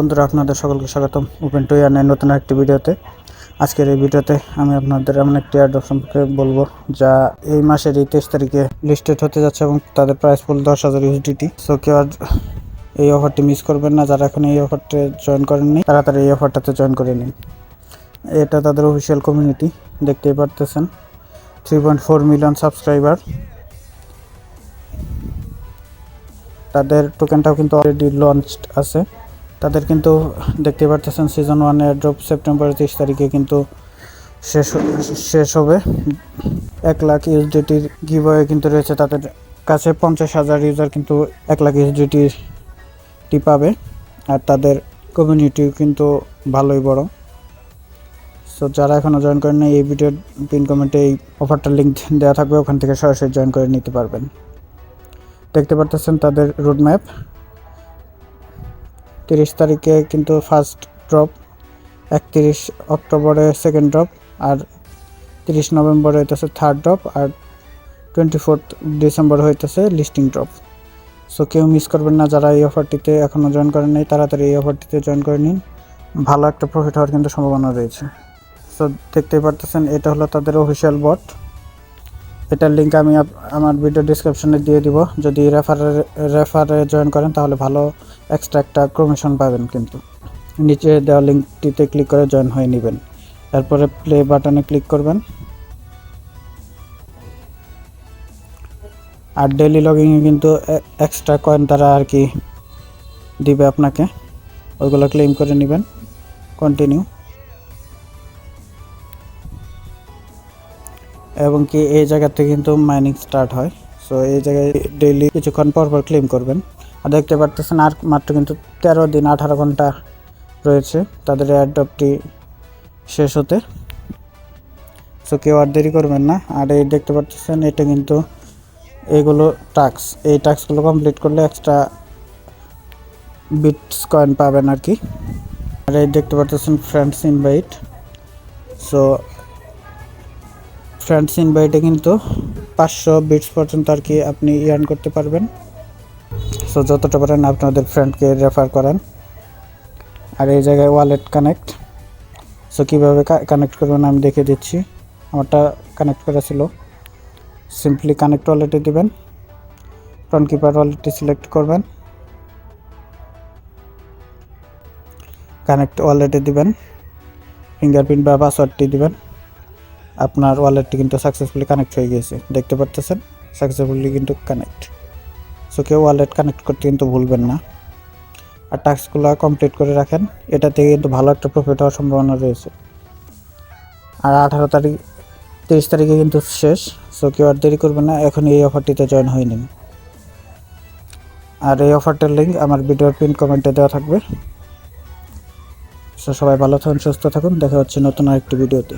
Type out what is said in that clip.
বন্ধুরা, আপনাদের সকলকে স্বাগতম ওপেন টু ইয়ানের নতুন একটি ভিডিওতে। আজকের এই ভিডিওতে আমি আপনাদের এমন একটি এয়ারড্রপ সম্পর্কে বলবো যা এই মাসের 23 তারিখে লিস্টেড হতে যাচ্ছে এবং তাদের প্রাইস পড়ল 10,000 USDT। সো কেউ আর এই অফারটি মিস করবেন না। যারা এখন এই অফারটি জয়েন করেননি তাড়াতাড়ি এই অফারটাতে জয়েন করে নিন। এটা তাদের অফিসিয়াল কমিউনিটি, দেখতেই পারতেছেন 3.4 মিলিয়ন সাবস্ক্রাইবার। তাদের টোকেনটাও কিন্তু অলরেডি লঞ্চড আছে। তাদের কিন্তু দেখতে পারতেছেন সিজন 1 এয়ারড্রপ সেপ্টেম্বরের 30 তারিখে কিন্তু শেষ হবে। 1 লাখ ইউএসডিটির গিভঅ্যাওয়ে কিন্তু রয়েছে তাদের কাছে। 50,000 ইউজার কিন্তু 1 লাখ ইউএসডিটি পাবে। আর তাদের কমিউনিটিও কিন্তু ভালোই বড়। সো যারা এখনও জয়েন করেন না, এই ভিডিওর পিন কমেন্টে এই অফারটার লিঙ্ক দেওয়া থাকবে, ওখান থেকে সরাসরি জয়েন করে নিতে পারবেন। দেখতে পারতেছেন তাদের রোডম্যাপ। 30 তারিখে কিন্তু ফার্স্ট ড্রপ, 31 অক্টোবরে সেকেন্ড ড্রপ, আর 30 নভেম্বরে হইতেছে থার্ড ড্রপ, আর 24 ডিসেম্বর হইতেছে লিস্টিং ড্রপ। সো কেউ মিস করবেন না। যারা এই অফারটিতে এখনও জয়েন করেন নাই তাড়াতাড়ি এই অফারটিতে জয়েন করে নিন। ভালো একটা প্রফিট হওয়ার কিন্তু সম্ভাবনা রয়েছে। সো দেখতেই পারতেছেন এটা হলো তাদের অফিসিয়াল বট। এটার লিঙ্ক আমি আমার ভিডিও ডিসক্রিপশনে দিয়ে দিব। যদি রেফারে জয়েন করেন তাহলে ভালো এক্সট্রা একটা কমিশন পাবেন। কিন্তু নিচে দেওয়া লিঙ্কটিতে ক্লিক করে জয়েন হয়ে নেবেন। এরপরে প্লে বাটনে ক্লিক করবেন। আর ডেইলি লগিংয়ে কিন্তু এক্সট্রা কয়েন তারা আর কি দিবে আপনাকে, ওইগুলো ক্লেম করে নেবেন। কন্টিনিউ। এবং কি এই জায়গা থেকে কিন্তু মাইনিং স্টার্ট হয়। সো এই জায়গায় ডেইলি কিছুক্ষণ পর ক্লেম করবেন। আর দেখতে পারতেছেন আর মাত্র কিন্তু 13 দিন 18 ঘন্টা রয়েছে তাদের এয়ারড্রপটি শেষ হতে। সো কেউ আর দেরি করবেন না। আর এই দেখতে পারতেছেন এটা কিন্তু এইগুলো টাস্ক, এই টাস্কগুলো কমপ্লিট করলে এক্সট্রা বিটস কয়েন পাবেন আর কি। আর এই দেখতে পারতেছেন ফ্রেন্ডস ইনভাইট। সো ফ্রেন্ডস ইনভাইটে কিন্তু 500 বিটস পর্যন্ত আর কি আপনি ইয়ার্ন করতে পারবেন। সো যতটা পারেন আপনাদের ফ্রেন্ডকে রেফার করেন। আর এই জায়গায় ওয়ালেট কানেক্ট। সো কীভাবে কানেক্ট করবেন আমি দেখে দিচ্ছি। আমারটা কানেক্ট করা ছিল। সিম্পলি কানেক্ট ওয়ালেটে দিবেন। টনকিপার ওয়ালেটটি সিলেক্ট করবেন, কানেক্ট ওয়ালেটে দিবেন, ফিঙ্গারপ্রিন্ট বা পাসওয়ার্ডটি দিবেন। আপনার ওয়ালেটটি কিন্তু সাকসেসফুলি কানেক্ট হয়ে গিয়েছে। দেখতে পাচ্ছেন সাকসেসফুলি কিন্তু কানেক্ট। সো কেউ ওয়ালেট কানেক্ট করতে কিন্তু ভুলবেন না। আর টাস্কগুলো কমপ্লিট করে রাখেন। এটা থেকে কিন্তু ভালো একটা প্রফিট হওয়ার সম্ভাবনা রয়েছে। আর 30 তারিখে কিন্তু শেষ। সো কেউ আর দেরি করবেন না, এখন এই অফারটিতে জয়েন হয়ে নিন। আর এই অফারটার লিঙ্ক আমার ভিডিওর পিন কমেন্টে দেওয়া থাকবে। সো সবাই ভালো থাকুন, সুস্থ থাকুন। দেখা হচ্ছে নতুন আরেকটি ভিডিওতে।